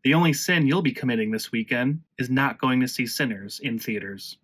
The only sin you'll be committing this weekend is not going to see Sinners in theaters.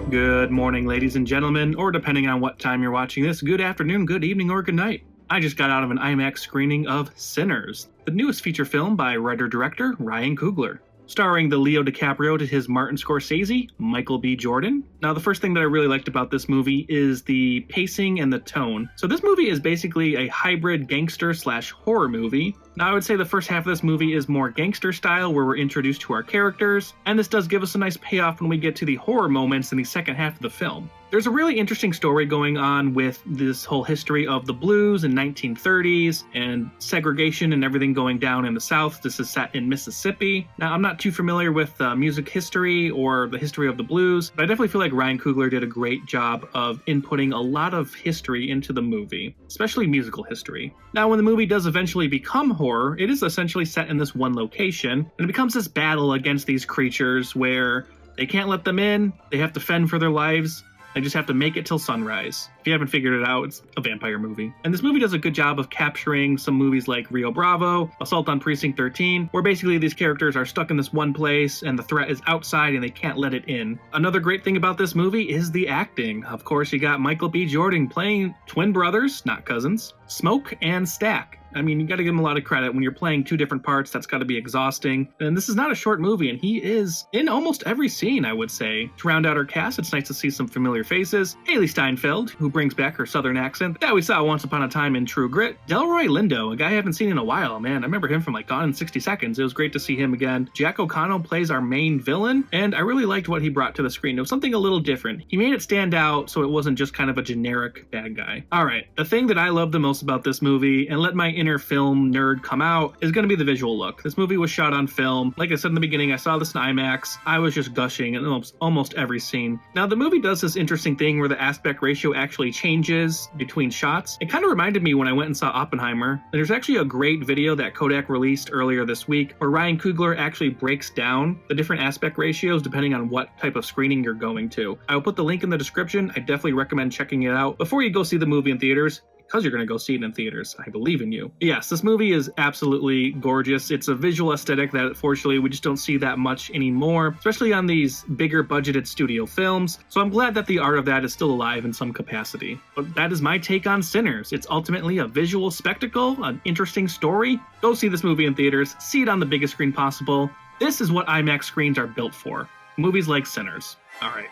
Good morning, ladies and gentlemen, or depending on what time you're watching this, good afternoon, good evening, or good night. I just got out of an IMAX screening of Sinners, the newest feature film by writer-director Ryan Coogler. Starring the Leo DiCaprio to his Martin Scorsese, Michael B. Jordan. Now, the first thing that I really liked about this movie is the pacing and the tone. So this movie is basically a hybrid gangster/horror movie. Now, I would say the first half of this movie is more gangster style, where we're introduced to our characters, and this does give us a nice payoff when we get to the horror moments in the second half of the film. There's a really interesting story going on with this whole history of the blues in 1930s and segregation and everything going down in the South. This is set in Mississippi. Now, I'm not too familiar with music history or the history of the blues, but I definitely feel like Ryan Coogler did a great job of inputting a lot of history into the movie, especially musical history. Now, when the movie does eventually become horror, it is essentially set in this one location, and it becomes this battle against these creatures where they can't let them in, they have to fend for their lives. They just have to make it till sunrise. If you haven't figured it out, it's a vampire movie. And this movie does a good job of capturing some movies like Rio Bravo, Assault on Precinct 13, where basically these characters are stuck in this one place and the threat is outside and they can't let it in. Another great thing about this movie is the acting. Of course, you got Michael B. Jordan playing twin brothers, not cousins, Smoke and Stack. I mean, you gotta give him a lot of credit. When you're playing two different parts, that's gotta be exhausting. And this is not a short movie, and he is in almost every scene, I would say. To round out our cast, it's nice to see some familiar faces. Hailee Steinfeld, who brings back her southern accent that we saw once upon a time in True Grit. Delroy Lindo, a guy I haven't seen in a while, man. I remember him from like Gone in 60 Seconds. It was great to see him again. Jack O'Connell plays our main villain, and I really liked what he brought to the screen. It was something a little different. He made it stand out so it wasn't just kind of a generic bad guy. Alright, the thing that I love the most about this movie, and let my inner film nerd come out, is going to be the visual look. This movie was shot on film. Like I said in the beginning, I saw this in IMAX. I was just gushing in almost every scene. Now, the movie does this interesting thing where the aspect ratio actually changes between shots. It kind of reminded me when I went and saw Oppenheimer. There's actually a great video that Kodak released earlier this week where Ryan Coogler actually breaks down the different aspect ratios depending on what type of screening you're going to. I will put the link in the description. I definitely recommend checking it out before you go see the movie in theaters, because you're going to go see it in theaters. I believe in you. Yes, this movie is absolutely gorgeous. It's a visual aesthetic that fortunately we just don't see that much anymore, especially on these bigger budgeted studio films. So I'm glad that the art of that is still alive in some capacity. But that is my take on Sinners. It's ultimately a visual spectacle, an interesting story. Go see this movie in theaters. See it on the biggest screen possible. This is what IMAX screens are built for. Movies like Sinners. All right.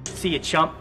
See you, chump.